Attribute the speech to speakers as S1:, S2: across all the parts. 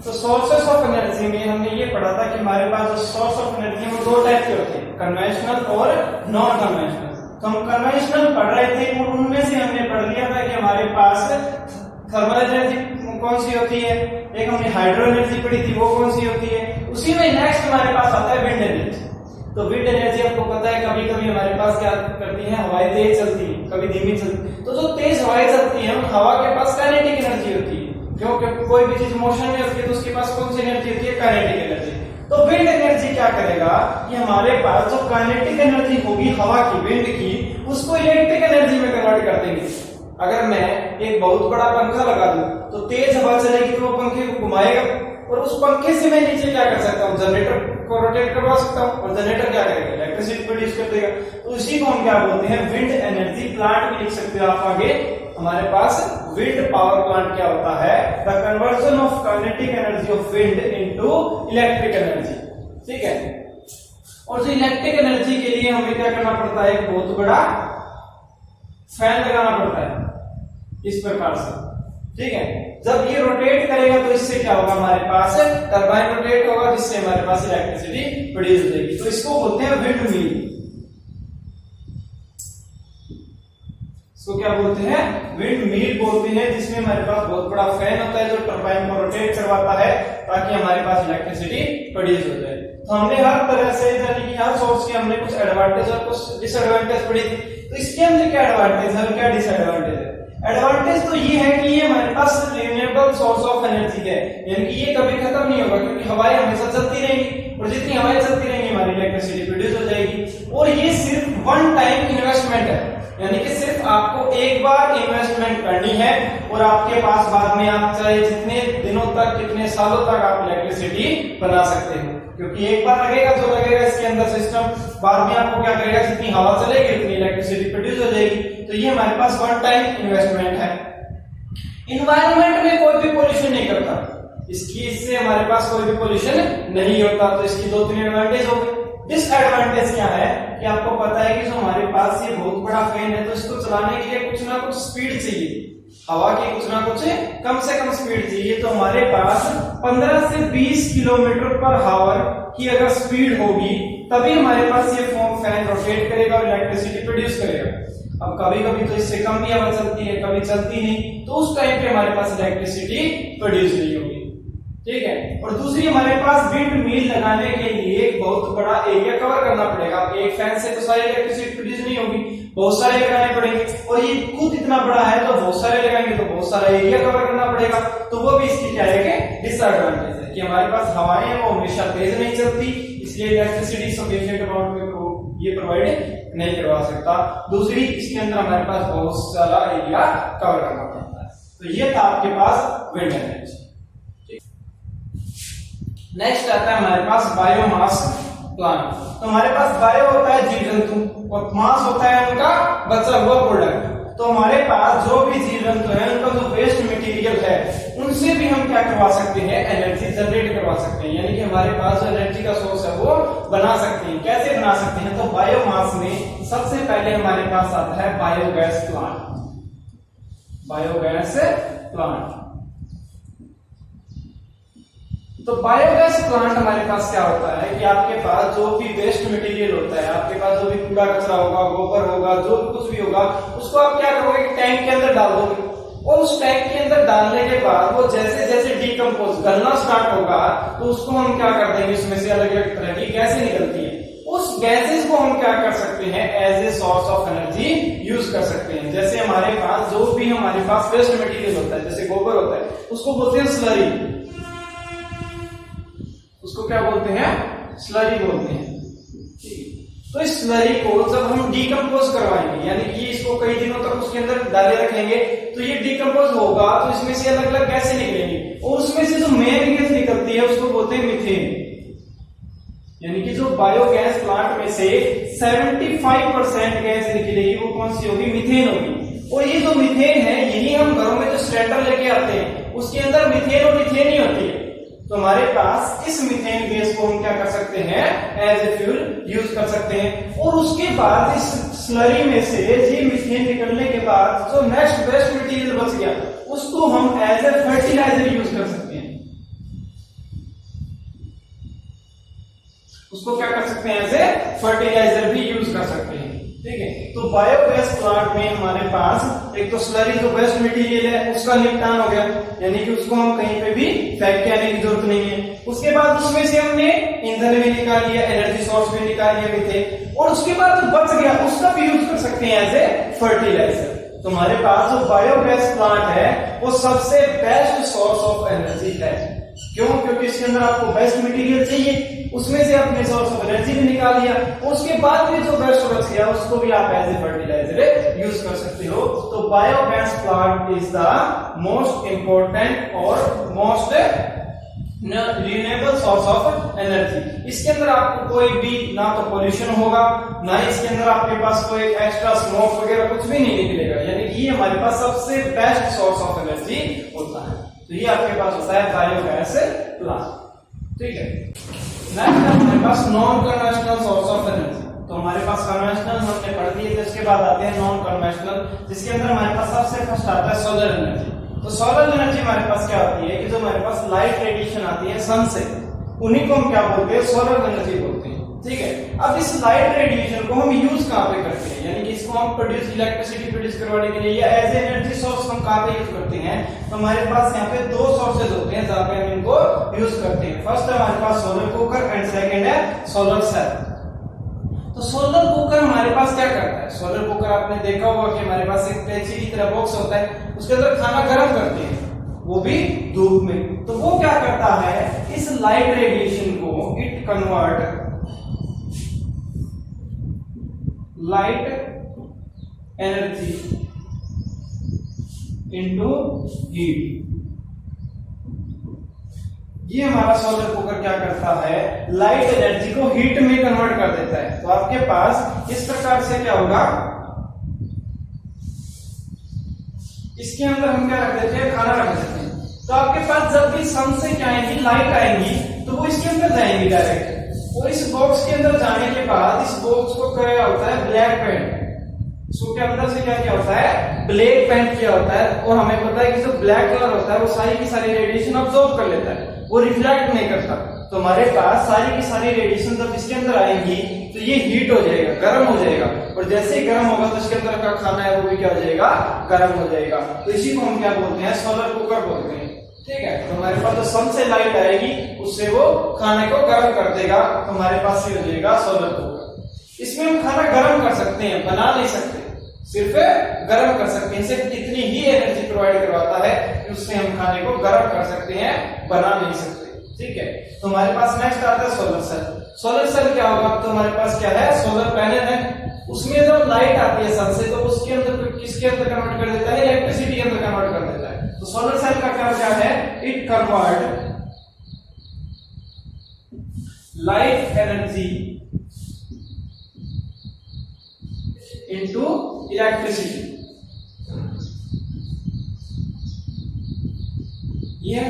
S1: तो sources of energy में हमने ये पढ़ा था कि हमारे पास जो सोर्स ऑफ एनर्जी वो दो टाइप के होते हैं, कन्वेंशनल और नॉन कन्वेंशनल। तो हम कन्वेंशनल पढ़ रहे थे और उनमें से हमने पढ़ लिया था कि हमारे पास थर्मल एनर्जी कौन सी होती है, एक हमने हाइड्रो एनर्जी पढ़ी थी वो कौन सी होती है। उसी में नेक्स्ट हमारे पास आता है विंड एनर्जी। तो विंड एनर्जी आपको पता है कभी कभी हमारे पास क्या करती है, हवाएं तेज चलती है, कभी धीमी चलती है। तो जो तेज हवाएं चलती है हवा के पास काइनेटिक एनर्जी होती है, क्योंकि कोई भी चीज मोशन में होती है तो उसके पास कौन सी एनर्जी होती है, काइनेटिक एनर्जी। तो विंड एनर्जी क्या करेगा कि हमारे पास जो काइनेटिक एनर्जी होगी हवा की, विंड की, उसको इलेक्ट्रिक एनर्जी में कन्वर्ट कर देंगे। अगर मैं एक बहुत बड़ा पंखा लगा दूं तो तेज हवा चलेगी तो वो पंखे को घुमाएगा और उस पंखे से मैं नीचे क्या कर सकता हूँ, जनरेटर को रोटेट करवा सकता हूँ और जनरेटर क्या करेगा, इलेक्ट्रिसिटी प्रोड्यूस कर देगा। तो इसी को हम क्या बोलते हैं, विंड एनर्जी प्लांट भी लिख सकते हो आप आगे। हमारे पास विंड पावर प्लांट क्या होता है, the conversion of kinetic energy of wind into electric energy. ठीक है, और जो इलेक्ट्रिक एनर्जी के लिए हमें क्या करना पड़ता है, एक बहुत बड़ा फैन लगाना पड़ता है इस प्रकार से। ठीक है, जब ये रोटेट करेगा तो इससे क्या होगा, हमारे पास टरबाइन रोटेट होगा जिससे हमारे पास इलेक्ट्रिसिटी प्रोड्यूस हो जाएगी। तो इसको बोलते हैं विंड मिल। इसको क्या बोलते हैं, विंड मिल बोलते हैं, जिसमें हमारे पास बहुत बड़ा फैन होता है जो टरबाइन को रोटेट करवाता है ताकि हमारे पास इलेक्ट्रिसिटी प्रोड्यूस हो जाए। तो हमने हर तरह से, यानी कि हर सोर्स के हमने कुछ एडवांटेज और कुछ डिसएडवांटेज पढ़ी थी। तो इसके अंदर क्या एडवांटेज है और क्या डिसएडवांटेज है। एडवांटेज तो ये है कि ये हमारे पास रिन्यूएबल सोर्स ऑफ एनर्जी है, यानी कि ये कभी खत्म नहीं होगा क्योंकि हवाएं हमेशा चलती रहेंगी और जितनी हवाएं चलती रहेंगी हमारी इलेक्ट्रिसिटी प्रोड्यूस हो जाएगी। और ये सिर्फ वन टाइम इन्वेस्टमेंट है, यानी कि सिर्फ आपको एक बार इन्वेस्टमेंट करनी है और आपके पास बाद में आप चाहे जितने दिनों तक, कितने सालों तक आप इलेक्ट्रिसिटी बना सकते हो, क्योंकि एक बार लगेगा जो लगेगा इसके अंदर सिस्टम, बाद में आपको क्या करेगा, जितनी हवा चलेगी उतनी इलेक्ट्रिसिटी प्रोड्यूस हो जाएगी। तो ये हमारे पास वन टाइम इन्वेस्टमेंट है। इन्वायरमेंट में कोई भी पोल्यूशन नहीं करता, इससे हमारे पास कोई भी पोल्यूशन नहीं होता। तो इसकी दो तीन एडवांटेज हो गई। डिसएडवांटेज क्या है कि आपको पता है कि जो हमारे पास ये बहुत बड़ा फैन है तो इसको चलाने के लिए कुछ ना कुछ स्पीड चाहिए, हवा की कुछ ना कुछ कम से कम स्पीड चाहिए। तो हमारे पास 15 से 20 किलोमीटर पर आवर की अगर स्पीड होगी तभी हमारे पास ये फैन रोटेट करेगा और इलेक्ट्रिसिटी प्रोड्यूस करेगा। अब कभी कभी तो इससे कम भी हवा चलती है, कभी चलती नहीं, तो उस टाइम पे हमारे पास इलेक्ट्रिसिटी प्रोड्यूस नहीं होगी। ठीक है, और दूसरी हमारे पास विंड मिल लगाने के लिए एक बहुत बड़ा एरिया कवर करना पड़ेगा। एक फैन से तो सारी इलेक्ट्रिसिटी प्रोड्यूस नहीं होगी, बहुत सारे लगाने पड़ेंगे और ये खुद इतना बड़ा है तो बहुत सारे लगाएंगे तो बहुत सारा एरिया कवर करना पड़ेगा। तो वो भी इसकी क्या है, डिसएडवांटेज है कि हमारे पास हवाएं हैं वो हमेशा तेज नहीं चलती, इसलिए इलेक्ट्रिसिटी सफिशिएंट अमाउंट में ये प्रोवाइड नहीं करवा सकता। दूसरी, इसके अंदर हमारे पास बहुत सारा एरिया कवर करना पड़ता है। तो ये था आपके पास विंड एनर्जी। नेक्स्ट आता है हमारे पास बायोमास प्लांट। तो हमारे पास बायो होता है जीव जंतु और मास होता है उनका बचा हुआ प्रोडक्ट। तो हमारे पास जो भी जीव जंतु है उनका जो वेस्ट मटेरियल है उनसे भी हम क्या करवा सकते हैं, एनर्जी जनरेट करवा सकते हैं, यानी कि हमारे पास जो एनर्जी का सोर्स है वो बना सकते हैं। कैसे बना सकते हैं, तो बायोमास में सबसे पहले हमारे पास आता है बायोगैस प्लांट। बायोगैस प्लांट, तो बायोगैस प्लांट हमारे पास क्या होता है कि आपके पास जो भी वेस्ट मटेरियल होता है, आपके पास जो भी कूड़ा कचरा होगा, गोबर होगा, जो भी कुछ भी होगा, उसको आप क्या करोगे कि टैंक के अंदर डाल दोगे और उस टैंक के अंदर डालने के बाद वो जैसे जैसे डिकम्पोज गलना स्टार्ट होगा तो उसको हम क्या कर देंगे, उसमें से अलग अलग तरह की गैसें निकलती है। उस गैसेस को हम क्या कर सकते हैं, as a source of energy use कर सकते हैं। जैसे हमारे पास जो भी हमारे पास वेस्ट मटेरियल होता है, जैसे गोबर होता है, उसको बोलते हैं स्लरी। उसको क्या बोलते हैं, स्लरी बोलते हैं। तो इस स्लरी को जब हम डिकम्पोज करवाएंगे, यानी कि इसको कई दिनों तक उसके अंदर डाले रखेंगे तो ये डिकम्पोज होगा तो इसमें से अलग अलग गैसें निकलेंगी और उसमें से जो मेन गैस निकलती है उसको बोलते हैं मीथेन। यानी कि जो बायोगैस प्लांट में से 75% गैस निकलेगी वो कौन सी होगी, मीथेन होगी। और ये जो मीथेन है यही हम घरों में जो सिलेंडर लेके आते हैं उसके अंदर मीथेन और मीथेन ही होती है। तो हमारे पास इस मीथेन गैस को हम क्या कर सकते हैं, एज ए फ्यूल यूज कर सकते हैं। और उसके बाद इस स्लरी में से ये मीथेन निकलने के बाद जो नेक्स्ट वेस्ट मटेरियल बच गया उसको हम एज ए फर्टिलाइजर यूज कर सकते हैं। उसको क्या कर सकते हैं, एज ए फर्टिलाइजर भी यूज कर सकते हैं। ठीक है, तो बायोगैस प्लांट में हमारे पास एक तो स्लरी जो वेस्ट मटेरियल है उसका निपटान हो गया, यानी कि उसको हम कहीं पे भी फेंक के आने की जरूरत नहीं है। उसके बाद उसमें से हमने ईंधन भी निकाल लिया, एनर्जी सोर्स भी निकाल लिया भी थे, और उसके बाद जो बच गया उसका भी यूज कर सकते हैं एज ए फर्टिलाइजर। तो हमारे पास जो बायोगैस प्लांट है वो सबसे बेस्ट सोर्स ऑफ एनर्जी है। क्यों? क्योंकि इसके अंदर आपको बेस्ट मटेरियल चाहिए, उसमें से आपने सोर्स ऑफ एनर्जी भी निकाल लिया, और उसके बाद में जो बेस्ट बच गया उसको भी आप एज ए फर्टिलाइजर यूज कर सकते हो। तो biogas plant is the most important और most renewable source of energy. इसके अंदर आपको कोई भी ना तो पोल्यूशन होगा, ना इसके अंदर आपके पास कोई एक्स्ट्रा स्मोक वगैरह कुछ भी नहीं निकलेगा, यानी कि ये हमारे पास सबसे बेस्ट सोर्स ऑफ एनर्जी होता है। तो ये आपके पास होता है बायोगैस प्लांट। ठीक है, नेक्स्ट हमारे पास non conventional source of energy. तो हमारे पास कन्वेंशनल हमने पढ़ दिए थे, उसके बाद आते हैं नॉन कन्वेंशनल, जिसके अंदर हमारे पास सबसे फर्स्ट आता है सोलर एनर्जी। तो सोलर एनर्जी हमारे पास क्या होती है कि जो हमारे पास लाइट रेडिएशन आती है सन से, उन्हीं को हम क्या बोलते हैं, सोलर एनर्जी बोलते हैं। ठीक है, अब इस लाइट रेडिएशन को हम यूज कहां पे करते हैं, यानी कि इसको हम प्रोड्यूस इलेक्ट्रिसिटी प्रोड्यूस करवाने के लिए या एज एनर्जी सोर्स हम कहां पे यूज करते हैं। तो हमारे पास यहाँ पे दो सोर्सेज होते हैं जहां पे हम इनको यूज करते हैं। फर्स्ट है हमारे पास सोलर कुकर एंड सेकंड है सोलर सेल। तो सोलर कुकर हमारे पास क्या करता है, सोलर कुकर आपने देखा होगा कि हमारे पास एक कैंची की तरह बॉक्स होता है, उसके अंदर खाना गर्म करते हैं, वो भी धूप में। तो वो क्या करता है, इस लाइट रेडिएशन को it convert light energy into heat. ये हमारा सोलर कुकर क्या करता है, लाइट एनर्जी को हीट में कन्वर्ट कर देता है। तो आपके पास इस प्रकार से क्या होगा, इसके अंदर हम क्या रख देते हैं, खाना रख देते हैं। तो आपके पास जब भी सन से क्या आएंगी, लाइट आएंगी, तो वो इसके अंदर जाएंगी डायरेक्ट, और इस बॉक्स के अंदर जाने के बाद इस बॉक्स को क्या होता है, ब्लैक पेंट, इसके अंदर से क्या क्या होता है, ब्लैक पेंट किया होता है। और हमें पता है कि जो ब्लैक कलर होता है वो सारी की सारी रेडिएशन अब्सॉर्ब कर लेता है, वो रिफ्लेक्ट नहीं करता। तो हमारे पास सारी की सारी रेडिएशन जब इसके अंदर आएंगी तो ये हीट हो जाएगा, गर्म हो जाएगा, और जैसे ही गर्म होगा तो इसके अंदर का खाना है वो भी क्या हो जाएगा, गर्म हो जाएगा। तो इसी को हम क्या बोलते हैं, सोलर कुकर बोलते हैं। ठीक है, तो हमारे पास जो सन से लाइट आएगी उससे वो खाने को गर्म कर देगा, तो हमारे पास ये हो जाएगा सोलर कुकर। इसमें हम खाना गर्म कर सकते हैं, बना नहीं सकते, सिर्फ गर्म कर सकते हैं। सिर्फ इतनी ही एनर्जी प्रोवाइड करवाता है कि उससे हम खाने को गर्म कर सकते हैं, बना नहीं सकते। ठीक है, तो हमारे पास नेक्स्ट आता है सोलर सेल। सोलर सेल क्या होगा, तो हमारे पास क्या है, सोलर पैनल है, उसमें जब लाइट आती है सन से तो उसके अंदर किसके अंदर कन्वर्ट कर देता है, इलेक्ट्रिसिटी के अंदर कन्वर्ट कर देता है। तो सोलर सेल का क्या है, it convert light energy into electricity. ये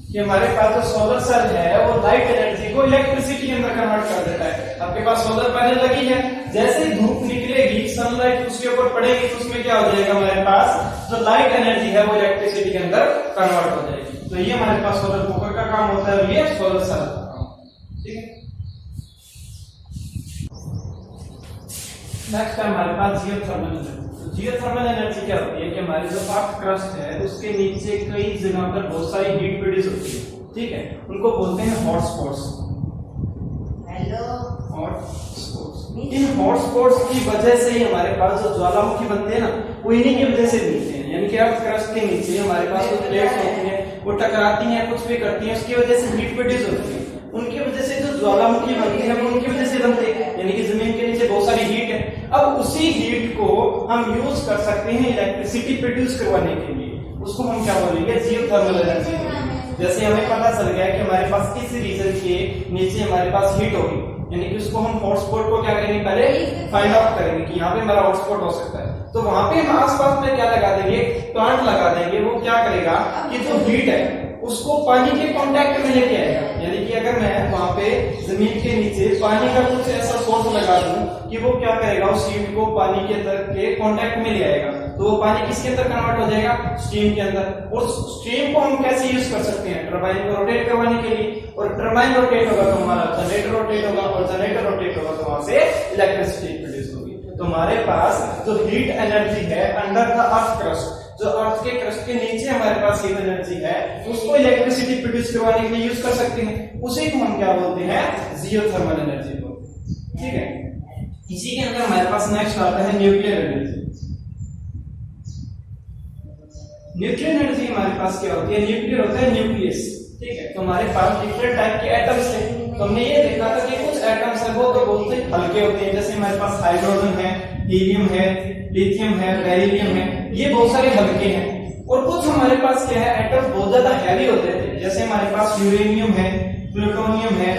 S1: कि हमारे पास जो सोलर सेल है वो लाइट एनर्जी को इलेक्ट्रिसिटी के अंदर कन्वर्ट कर देता है। आपके पास सोलर पैनल लगी है, जैसे ही धूप निकलेगी, सनलाइट उसके ऊपर पड़ेगी, तो उसमें क्या हो जाएगा, हमारे पास जो लाइट एनर्जी है वो इलेक्ट्रिसिटी के अंदर कन्वर्ट हो जाएगी। तो ये हमारे पास सोलर कुकर का काम होता है, और ये सोलर सेल का काम। ठीक है, नेक्स्ट है हमारे पास जियोथर्मल एनर्जी। जियोथर्मल एनर्जी क्या होती है कि हमारी जो अर्थ क्रस्ट है उसके नीचे कई जगह पर बहुत सारी हीट प्रोड्यूस होती है। ठीक है, उनको बोलते हैं hot spots.
S2: Hello,
S1: hot spots, in hot spots की वजह से ही हमारे पास जो ज्वालामुखी बनते हैं ना, वो इन्हीं की वजह से मिलते हैं। यानी कि अर्थ क्रस्ट के नीचे हमारे पास जो प्लेट्स होती हैं वो टकराती हैं, कुछ भी करती हैं, उसकी वजह से हीट प्रोड्यूस होती है। उनकी वजह से जो ज्वालामुखी बनती है वो उनकी वजह से बनते हैं, यानी कि जमीन के नीचे बहुत सारी हीट है। अब उसी हीट को हम यूज कर सकते हैं इलेक्ट्रिसिटी प्रोड्यूस करवाने के लिए, उसको हम क्या बोलेंगे, जियोथर्मल एनर्जी। जैसे हमें पता चल गया कि हमारे पास इस रीजन के नीचे हमारे पास हीट होगी, यानी कि उसको हम हॉटस्पॉट को क्या करेंगे, पहले फाइंड आउट करेंगे कि यहाँ पे हमारा हॉटस्पॉट हो सकता है। तो वहां पे हम आसपास में क्या लगा देंगे, प्लांट लगा देंगे। वो क्या करेगा कि जो हीट है उसको पानी के कांटेक्ट में लेके आएगा। यानी कि अगर मैं वहां पे जमीन के नीचे पानी का कुछ ऐसा सोर्स लगा दूं कि वो क्या करेगा, उस हीट को पानी के अंदर के कांटेक्ट में ले आएगा, तो वो पानी किसके अंदर कन्वर्ट हो जाएगा, स्टीम के अंदर। और स्टीम को हम कैसे यूज कर सकते हैं, टरबाइन को रोटेट करवाने के लिए। और टरबाइन रोटेट होगा तो हमारा जनरेटर रोटेट होगा, और जनरेटर रोटेट होगा तो वहां से इलेक्ट्रिसिटी प्रोड्यूस होगी। तो हमारे पास जो हीट एनर्जी है अंडर द अर्थ क्रस्ट, जो अर्थ के क्रस्ट के नीचे हमारे पास हीट एनर्जी है, उसको इलेक्ट्रिसिटी प्रोड्यूस करवाने के लिए यूज कर सकते हैं। उसी को हम क्या बोलते हैं, जियोथर्मल एनर्जी को। ठीक है, इसी के अंदर हमारे पास नेक्स्ट आता है न्यूक्लियर एनर्जी। न्यूक्लियर एनर्जी हमारे पास क्या होती है, न्यूक्लियर होता है न्यूक्लियस। ठीक है, तो हमारे पास डिफरेंट टाइप के एटम्स हैं। तो हमने ये देखा था कि कुछ एटम्स है वो तो बहुत हल्के होते हैं, जैसे हमारे पास हाइड्रोजन है, हीलियम है, लिथियम है, बेरिलियम है, ये बहुत सारे हल्के हैं। और कुछ हमारे पास क्या है, एटम बहुत ज्यादा हैवी होते थे, जैसे हमारे पास यूरेनियम है, प्लूटोनियम है।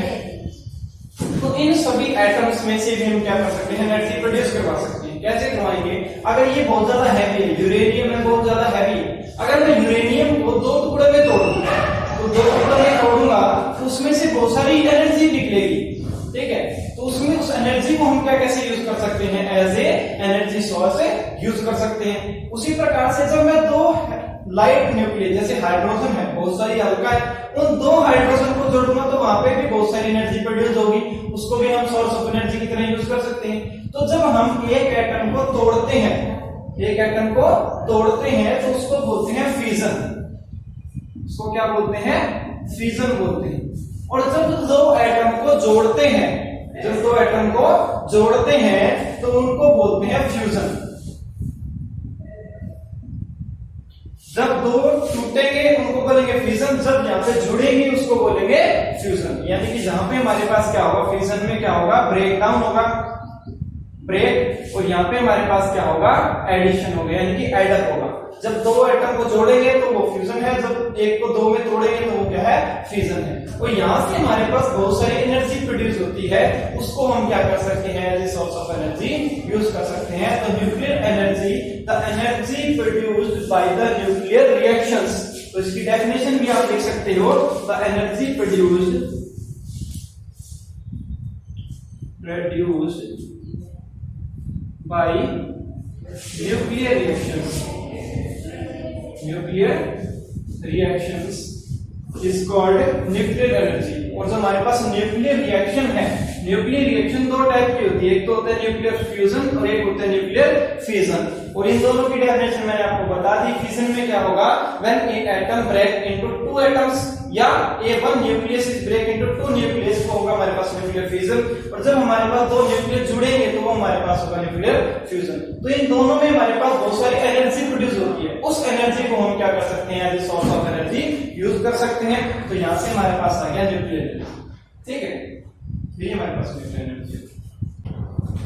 S1: तो इन सभी एटम्स में से भी हम क्या कर सकते हैं, एनर्जी प्रोड्यूस करवा सकते हैं। कैसे करवाएंगे, अगर ये बहुत ज्यादा हैवी है, यूरेनियम है बहुत ज्यादा हैवी, अगर मैं यूरेनियम को दो टुकड़े में तोड़ूंगा, तो दो टुकड़े में तोड़ूंगा तो उसमें से बहुत सारी एनर्जी निकलेगी। ठीक है, तो उसमें उस एनर्जी को हम क्या कैसे यूज कर सकते हैं, as a energy source use कर सकते हैं। उसी प्रकार से जब मैं दो लाइट न्यूक्लियर, जैसे हाइड्रोजन है बहुत सारी हल्का है, उन दो हाइड्रोजन को जोड़ूंगा तो वहां पे भी बहुत सारी एनर्जी प्रोड्यूस होगी, उसको भी हम सोर्स ऑफ एनर्जी की तरह यूज कर सकते हैं। तो जब हम एक एटम को तोड़ते हैं, एक एटम को तोड़ते हैं तो उसको बोलते हैं फ्यूजन। उसको क्या बोलते हैं, फ्यूजन बोलते हैं। और जब दो एटम को जोड़ते हैं, जब दो एटम को जोड़ते हैं तो उनको बोलते हैं फ्यूजन। जब दो टूटेंगे उनको बोलेंगे फ्यूजन, जब यहाँ पे जुड़ेंगे उसको बोलेंगे फ्यूजन। यानी कि जहां पे हमारे पास क्या होगा, फ्यूजन में क्या होगा, ब्रेक डाउन होगा, ब्रेक, और यहाँ पे हमारे पास क्या होगा, एडिशन होगा, यानी कि एडअप होगा। जब दो एटम को जोड़ेंगे तो वो फ्यूजन है, जब एक को दो में तोड़ेंगे तो वो क्या है, फ्यूजन है। और यहां से हमारे पास बहुत सारी एनर्जी प्रोड्यूस होती है, उसको हम क्या कर सकते हैं, as a source of energy use कर सकते हैं। तो nuclear energy, the energy produced by the nuclear reactions. तो इसकी डेफिनेशन भी आप देख सकते हो, the energy produced by nuclear reactions. Nuclear reactions is called nuclear energy। और जो हमारे पास न्यूक्लियर रिएक्शन है, न्यूक्लियर रिएक्शन दो टाइप की होती है, एक तो होता है न्यूक्लियर फ्यूजन और एक होता है न्यूक्लियर फिजन। और इन दोनों की डेफिनेशन मैंने आपको बता दी। फिजन में क्या होगा, when an atom break into two atoms, या a one nucleus is break into two nucleus, वो होगा हमारे पास न्यूक्लियर फिजन। और जब हमारे पास दो न्यूक्लियस जुड़ेंगे तो वो हमारे पास होगा न्यूक्लियर फ्यूजन। तो इन दोनों में हमारे पास बहुत सारी एनर्जी प्रोड्यूस होती है, उस एनर्जी को हम क्या कर सकते हैं, as a source of energy use कर सकते हैं। तो यहां से हमारे पास आ गया न्यूक्लियर एनर्जी। ठीक है, ये हमारे पास न्यूक्लियर एनर्जी।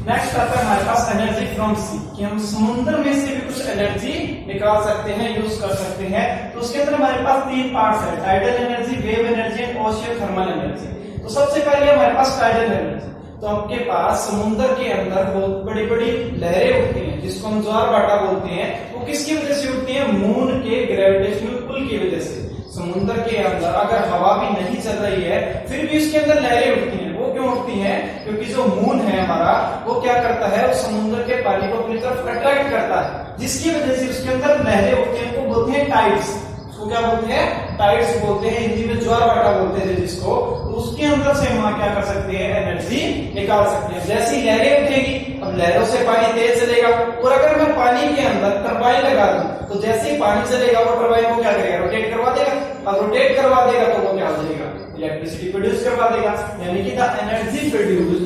S1: नेक्स्ट आता है हमारे पास एनर्जी फ्रॉम सी, कि हम समुद्र में से भी कुछ एनर्जी निकाल सकते हैं, यूज कर सकते हैं। तो उसके अंदर हमारे पास तीन पार्ट्स है, tidal energy, wave energy and ocean thermal energy. तो सबसे पहले हमारे पास टाइडल एनर्जी। तो आपके पास समुद्र के अंदर बहुत बड़ी बड़ी लहरें उठती हैं, जिसको हम ज्वार भाटा बोलते हैं। वो किसकी वजह से उठती है, मून के ग्रेविटेशनल पुल की वजह से। समुद्र के अंदर अगर हवा भी नहीं चल रही है फिर भी उसके अंदर लहरें उठती हैं। वो क्यों उठती हैं, क्योंकि जो मून है हमारा, वो क्या करता है, उस समुद्र के पानी को अपनी तरफ अट्रैक्ट करता है, जिसकी वजह से उसके अंदर लहरें उठती हैं। वो बोलते हैं टाइड्स। उसको क्या बोलते हैं, टाइड्स बोलते हैं, हिंदी में ज्वार भाटा बोलते थे जिसको। तो उसके अंदर से हम क्या कर सकते हैं, एनर्जी निकाल सकते हैं। जैसी लहरें उठेगी, अब लहरों से पानी तेज चलेगा, और अगर मैं पानी के अंदर टरबाइन लगा दूं तो जैसे ही पानी चलेगा वो टरबाइन को क्या करेगा, रोटेट करवा देगा। अब रोटेट करवा देगा तो वो क्या हो जाएगा, इलेक्ट्रिसिटी प्रोड्यूस करवा देगा। यानी कि the energy produced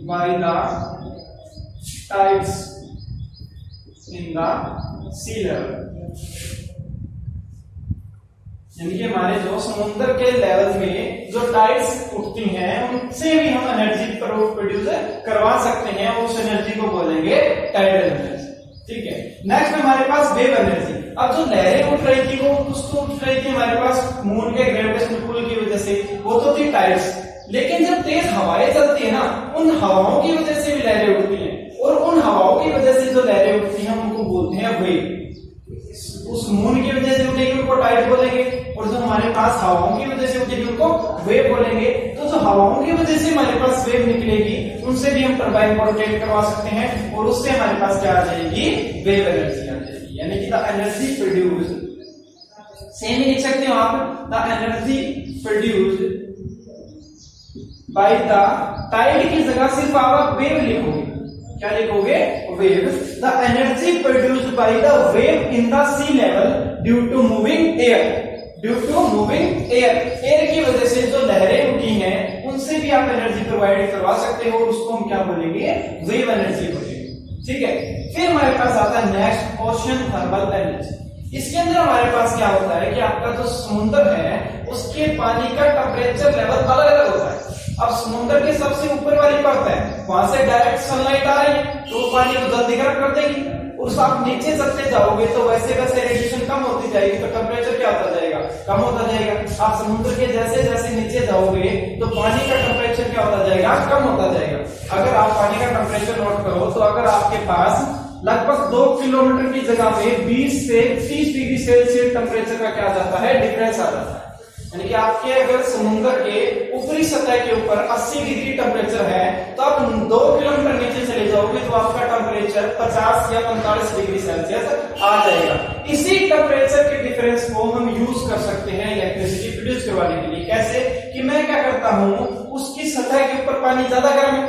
S1: by the tides in the sea level. यानी कि हमारे जो समुद्र के लेवल में जो टाइड्स उठती हैं उनसे भी हम एनर्जी प्रोड्यूस करवा सकते हैं, उस एनर्जी को बोलेंगे टाइडल एनर्जी। ठीक है, नेक्स्ट हमारे पास वेव एनर्जी। अब जो लहरें उठ रही थी वो कुछ तो उठ रही थी हमारे पास मून के ग्रेविटेशनल पुल की वजह से, वो तो थी टाइड्स। लेकिन जब तेज हवाएं चलती है ना, उन हवाओं की वजह से भी लहरें उठती हैं, और उन हवाओं की वजह से जो लहरें उठती हैं उनको बोलते हैं वेव। उस मून की वजह से उठेगी उनको टाइड बोलेंगे, और जो हमारे पास हवाओं की वजह से उठेगी उनको वेव बोलेंगे। तो जो हवाओं की वजह से हमारे पास वेव निकलेगी उनसे भी हम टरबाइन को रोटेट करवा सकते हैं, और उससे हमारे पास क्या आ जाएगी, वेव एनर्जी आ जाएगी, यानी कि द एनर्जी प्रोड्यूस्ड, सेम ही लिख सकते हो आप, the energy produced by the tide की जगह सिर्फ आप वेव लिखोगे। क्या लिखोगे, wave. The energy produced by the wave in the sea level due to moving air, due to moving air, air की वजह से जो लहरें उठी हैं उनसे भी आप एनर्जी प्रोवाइड करवा सकते हो, उसको हम क्या बोलेंगे, वेव एनर्जी बोलेंगे। ठीक है, फिर हमारे पास आता है नेक्स्ट ओशन थर्मल एनर्जी। इसके अंदर हमारे पास क्या होता है कि आपका जो समुद्र है उसके पानी का टेम्परेचर लेवल अलग अलग होता है। अब समुद्र के सबसे ऊपर वाली परत है, वहां से डायरेक्ट सनलाइट आ रही है तो पानी को जल्दी गर्म कर देगी, और आप नीचे चलते जाओगे तो वैसे वैसे रेडिएशन कम होती जाएगी, तो टेम्परेचर क्या होता जाएगा, कम होता जाएगा। आप समुद्र के जैसे जैसे नीचे जाओगे तो पानी का टेम्परेचर क्या होता जाएगा, कम होता जाएगा। अगर आप पानी का टेम्परेचर नोट करो तो अगर आपके पास लगभग 2 किलोमीटर की जगह में 20 से 30 डिग्री सेल्सियस टेम्परेचर का क्या जाता है, डिफरेंस आ जाता है। यानी कि आपके अगर समुद्र के ऊपरी सतह के ऊपर 80 डिग्री टेम्परेचर है तो आप 2 किलोमीटर नीचे चले जाओगे तो आपका टेम्परेचर 50 या 45 डिग्री सेल्सियस आ जाएगा। इसी टेम्परेचर के डिफरेंस को हम यूज कर सकते हैं इलेक्ट्रिसिटी प्रोड्यूस करवाने के लिए। कैसे कि मैं क्या करता हूं, उसकी सतह के ऊपर पानी ज्यादा गर्म है,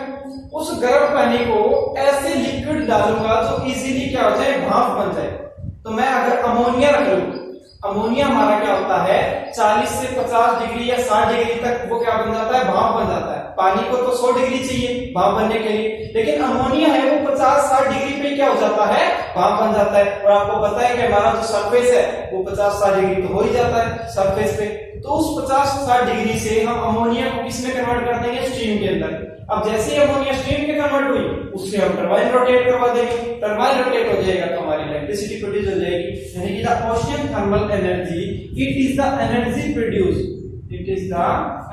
S1: उस गर्म पानी को ऐसे लिक्विड डालूंगा जो इजीली क्या हो जाए, भाप बन जाए। तो मैं अगर अमोनिया रख लूं, अमोनिया हमारा क्या होता है 40 से 50 डिग्री या 60 डिग्री तक वो क्या बन जाता है, भाप बन जाता है। पानी को तो 100 डिग्री चाहिए भाप बनने के लिए, लेकिन अमोनिया है वो 50-60 डिग्री पे क्या हो जाता है, भाप बन जाता है। और आपको पता है कि हमारा जो सरफेस है वो 50-60 डिग्री तो हो ही जाता है सरफेस पे, तो उस 50-60 डिग्री से हम अमोनिया को किसमें कन्वर्ट कर देंगे, स्टीम के अंदर। अब जैसे ही अमोनिया स्टीम में कन्वर्ट हुई उससे हम टरबाइन रोटेट करवा देंगे, टरबाइन रोटेट हो जाएगा तो हमारी इलेक्ट्रिसिटी प्रोड्यूस हो जाएगी। यानी कि the ocean thermal energy, it is the energy produced, it is the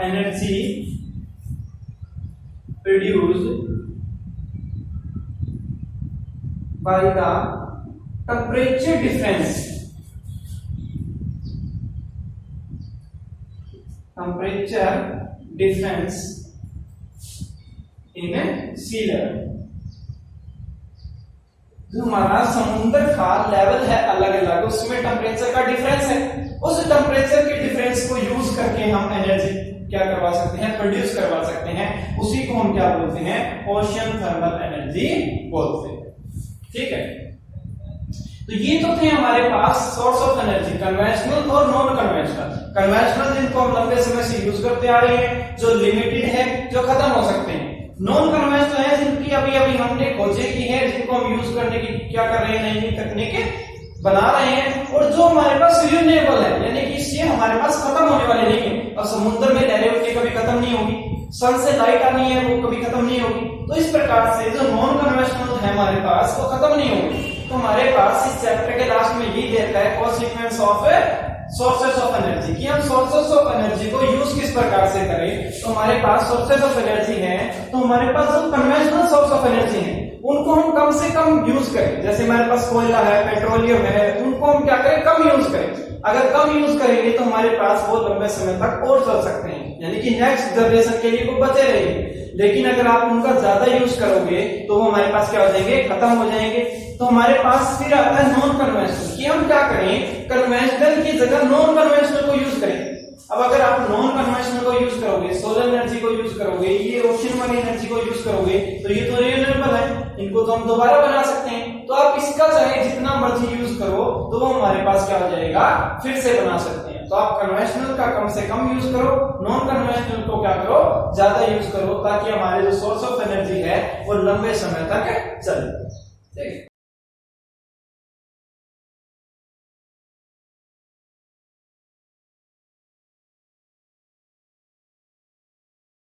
S1: energy produced by the temperature difference, temperature difference in sea level. जो हमारा समुद्र का लेवल है अलग अलग, उसमें टेम्परेचर का डिफरेंस है, उस टेम्परेचर के डिफरेंस को यूज करके हम एनर्जी क्या करवा सकते हैं, प्रोड्यूस करवा सकते हैं। उसी को हम क्या बोलते हैं, ओशन थर्मल एनर्जी बोलते हैं। ठीक है, तो ये तो थे हमारे पास सोर्स ऑफ एनर्जी, कन्वेंशनल और नॉन कन्वेंशनल। कन्वेंशनल जिनको हम लंबे समय से यूज करते आ रहे हैं, जो लिमिटेड है, जो खत्म हो सकते हैं। नॉन कन्वेंशनल है जिनकी अभी अभी हमने खोजें की है, जिनको हम यूज करने की क्या कर रहे हैं, नई नई तकनीकें बना रहे हैं, और जो हमारे पास रिन्यूएबल है, यानी कि इससे हमारे पास खत्म होने वाले नहीं है। और समुद्र में लहरें उठनी कभी खत्म नहीं होगी, सन से लाइट आनी है वो कभी खत्म नहीं होगी। तो इस प्रकार से जो नॉन कन्वेंशनल है हमारे पास वो खत्म नहीं होगी। तो हमारे पास इस चैप्टर के लास्ट में ये देता है consequence of sources of energy, कि हम सोर्सेस ऑफ एनर्जी को यूज किस प्रकार से करें। तो हमारे पास सोर्सेस ऑफ एनर्जी है, तो हमारे पास जो कन्वेंशनल सोर्स ऑफ एनर्जी है उनको हम कम से कम यूज करें। जैसे हमारे पास कोयला है, पेट्रोलियम है, उनको हम क्या करें, कम यूज करें। अगर कम यूज करेंगे तो हमारे पास वो लंबे समय तक और चल सकते हैं, यानी कि नेक्स्ट जनरेशन के लिए वो बचे रहेंगे। लेकिन अगर आप उनका ज्यादा यूज करोगे तो वो हमारे पास क्या हो जाएंगे, खत्म हो जाएंगे। तो हमारे पास फिर आता है नॉन कन्वेंशनल, कि हम क्या करें, कन्वेंशनल की जगह नॉन कन्वेंशनल को यूज करें। अब अगर आप नॉन कन्वेंशनल को यूज करोगे, सोलर एनर्जी को यूज करोगे, ये ओशन वाली एनर्जी को यूज करोगे, तो ये तो रिन्यूएबल है, इनको तो हम दोबारा बना सकते हैं। तो आप इसका चाहे जितना मर्जी यूज करो तो वो हमारे पास क्या हो जाएगा, फिर से बना सकते हैं। तो आप कन्वेंशनल का कम से कम यूज करो, नॉन कन्वेंशनल को क्या करो, ज्यादा यूज करो, ताकि हमारे जो सोर्स ऑफ एनर्जी है वो लंबे समय तक चले। ठीक है।